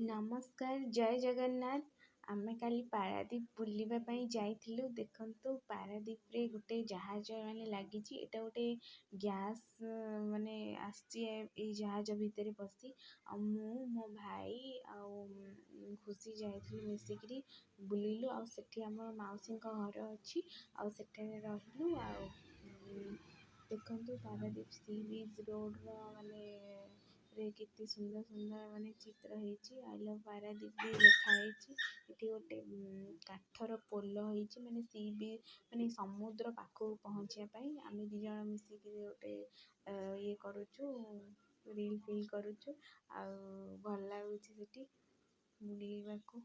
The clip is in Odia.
ନମସ୍କାର, ଜୟ ଜଗନ୍ନାଥ। ଆମେ କାଲି ପାରାଦୀପ ବୁଲିବା ପାଇଁ ଯାଇଥିଲୁ। ଦେଖନ୍ତୁ, ପାରାଦୀପରେ ଗୋଟେ ଜାହାଜ ଲାଗିଛି। ଏଇଟା ଗୋଟେ ଗ୍ୟାସ୍ ଆସିଛି ଏଇ ଜାହାଜ ଭିତରେ ବସି। ଆଉ ମୁଁ, ମୋ ଭାଇ ଆଉ ଖୁସି ଯାଇଥିଲୁ ମିଶିକିରି ବୁଲିଲୁ। ଆଉ ସେଠି ଆମର ମାଉସୀଙ୍କ ଘର ଅଛି, ଆଉ ସେଠାରେ ରହିଲୁ। ଆଉ ଦେଖନ୍ତୁ, ପାରାଦୀପ ସି ବିଚ୍ ରୋଡ଼ର ରେ କେତେ ସୁନ୍ଦର ସୁନ୍ଦର ଚିତ୍ର ହେଇଛି। ଆଇ ଲଭ୍ ପାରାଦୀପ ବି ଲେଖା ହେଇଛି। ଏଠି ଗୋଟେ କାଠର ପୋଲ ହେଇଛି, ସି ବିଚ୍ ସମୁଦ୍ର ପାଖକୁ ପହଞ୍ଚିବା ପାଇଁ। ଆମେ 2 ଜଣ ମିଶିକିରି ଗୋଟେ ଇଏ କରୁଛୁ, ରିଲ୍ ଫିଲ୍ କରୁଛୁ। ଆଉ ଭଲ ଲାଗୁଛି ସେଠି ବୁଲିବାକୁ।